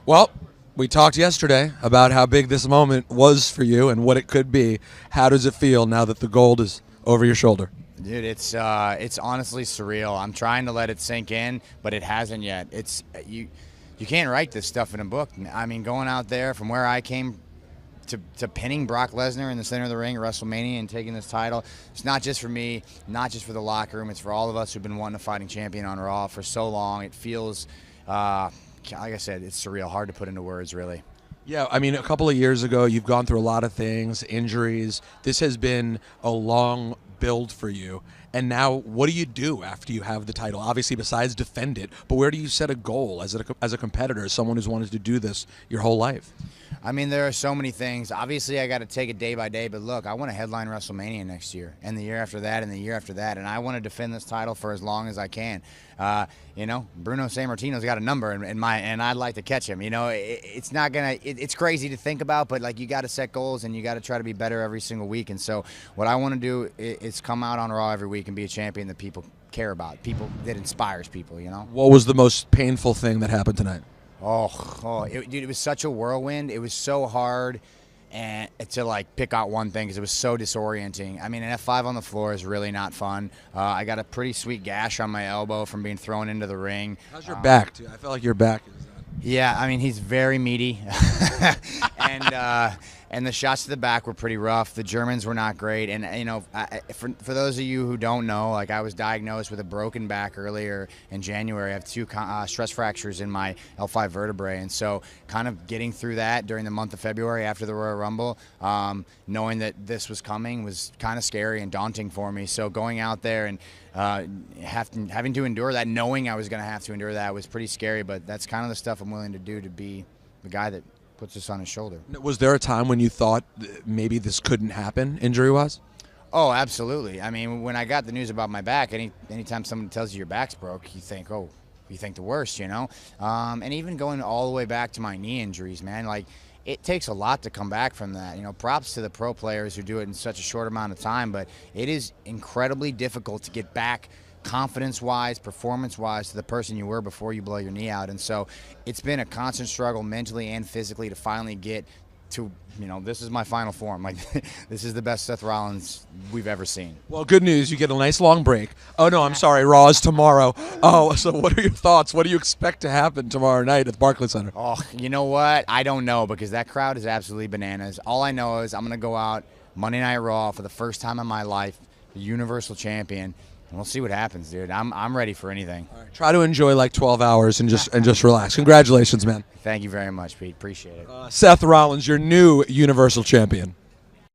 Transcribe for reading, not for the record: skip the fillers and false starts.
Well, we talked yesterday about how big this moment was for you and what it could be. How does it feel now that the gold is over your shoulder? Dude, it's honestly surreal. I'm trying to let it sink in, but it hasn't yet. It's you can't write this stuff in a book. I mean, going out there from where I came to pinning Brock Lesnar in the center of the ring at WrestleMania and taking this title, it's not just for me, not just for the locker room. It's for all of us who've been wanting a fighting champion on Raw for so long. It feels, like I said, it's surreal. Hard to put into words, really. Yeah, I mean, a couple of years ago, you've gone through a lot of things, injuries. This has been a long build for you. And now, what do you do after you have the title? Obviously, besides defend it, but where do you set a goal as a competitor, as someone who's wanted to do this your whole life? I mean, there are so many things. Obviously, I got to take it day by day. But look, I want to headline WrestleMania next year, and the year after that, and the year after that. And I want to defend this title for as long as I can. Bruno Sammartino's got a number, and I'd like to catch him. It's not gonna. It's crazy to think about, but like you got to set goals, and you got to try to be better every single week. And so, what I want to do is come out on Raw every week and be a champion that people care about, people that inspires people. What was the most painful thing that happened tonight? Dude, it was such a whirlwind. It was so hard to pick out one thing because it was so disorienting. I mean, an F5 on the floor is really not fun. I got a pretty sweet gash on my elbow from being thrown into the ring. How's your back, dude? I feel like your back is... Yeah, I mean, he's very meaty. And the shots to the back were pretty rough. The Germans were not great. And, for those of you who don't know, I was diagnosed with a broken back earlier in January. I have two stress fractures in my L5 vertebrae. And so kind of getting through that during the month of February after the Royal Rumble, knowing that this was coming was kind of scary and daunting for me. So going out there and having to endure that, knowing I was going to have to endure that was pretty scary. But that's kind of the stuff I'm willing to do to be the guy that puts this on his shoulder. Was there a time when you thought maybe this couldn't happen injury-wise? Oh, absolutely. I mean, when I got the news about my back, anytime someone tells you your back's broke, you think the worst, And even going all the way back to my knee injuries, man, it takes a lot to come back from that. Props to the pro players who do it in such a short amount of time, but it is incredibly difficult to get back confidence-wise, performance-wise to the person you were before you blow your knee out. And so it's been a constant struggle mentally and physically to finally get to, this is my final form. This is the best Seth Rollins we've ever seen. Well, good news. You get a nice long break. Oh, no, I'm sorry. Raw is tomorrow. Oh, so what are your thoughts? What do you expect to happen tomorrow night at the Barclays Center? Oh, you know what? I don't know because that crowd is absolutely bananas. All I know is I'm going to go out Monday Night Raw for the first time in my life, the Universal Champion. And we'll see what happens, dude. I'm ready for anything. All right, try to enjoy 12 hours and just relax. Congratulations, man. Thank you very much, Pete. Appreciate it. Seth Rollins, your new Universal Champion.